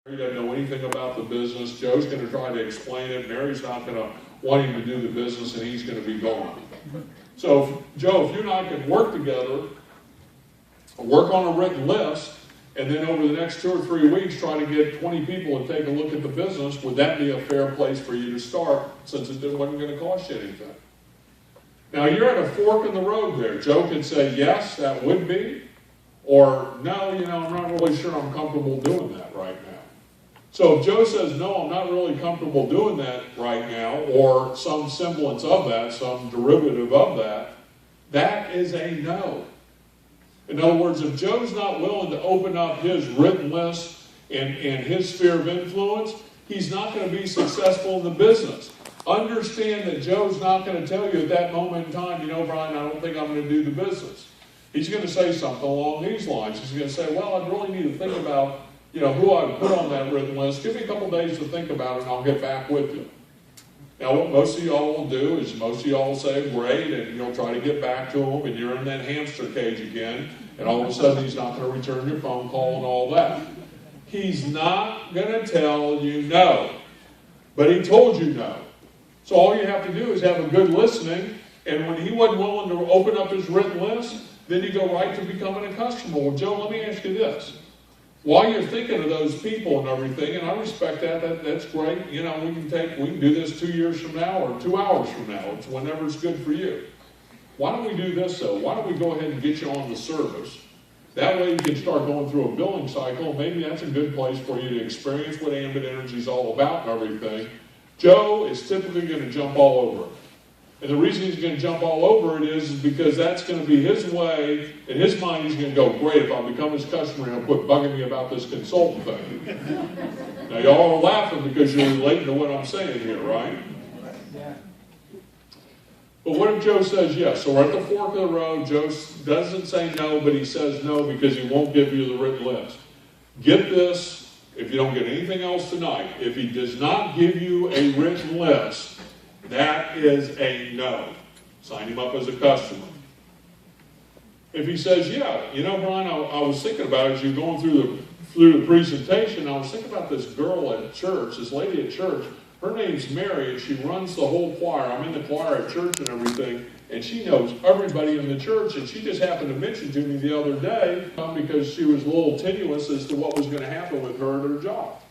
He doesn't know anything about the business. Joe's going to try to explain it. Mary's not going to want him to do the business, and he's going to be gone. So, Joe, if you and I can work together, work on a written list, and then over the next 2 or 3 weeks try to get 20 people to take a look at the business, would that be a fair place for you to start, since it wasn't going to cost you anything? Now, you're at a fork in the road there. Joe could say, yes, that would be, or no, I'm not really sure I'm comfortable doing that right now. So if Joe says, no, I'm not really comfortable doing that right now, or some semblance of that, some derivative of that, that is a no. In other words, if Joe's not willing to open up his written list and his sphere of influence, he's not going to be successful in the business. Understand that Joe's not going to tell you at that moment in time, Brian, I don't think I'm going to do the business. He's going to say something along these lines. He's going to say, well, I really need to think about who I would put on that written list. Give me a couple days to think about it, and I'll get back with you. Now, what most of y'all will do is most of y'all will say, great, and you'll try to get back to him, and you're in that hamster cage again, and all of a sudden he's not going to return your phone call and all that. He's not going to tell you no, but he told you no. So all you have to do is have a good listening, and when he wasn't willing to open up his written list, then you go right to becoming a customer. Well, Joe, let me ask you this. While you're thinking of those people and everything, and I respect that's great. We can do this 2 years from now or 2 hours from now. It's whenever it's good for you. Why don't we do this though? Why don't we go ahead and get you on the service? That way you can start going through a billing cycle. Maybe that's a good place for you to experience what Ambit Energy is all about and everything. Joe is typically going to jump all over it. And the reason he's going to jump all over it is because that's going to be his way. In his mind, he's going to go, great, if I become his customer, he'll quit bugging me about this consultant thing. Now, y'all are laughing because you're relating to what I'm saying here, right? But what if Joe says yes? So we're at the fork of the road. Joe doesn't say no, but he says no because he won't give you the written list. Get this, if you don't get anything else tonight, if he does not give you a written list, that is a no. Sign him up as a customer. If he says, yeah, Brian, I was thinking about it as you're going through the presentation. I was thinking about this girl at church, this lady at church. Her name's Mary, and she runs the whole choir. I'm in the choir at church and everything, and she knows everybody in the church, and she just happened to mention to me the other day because she was a little tenuous as to what was going to happen with her at her job.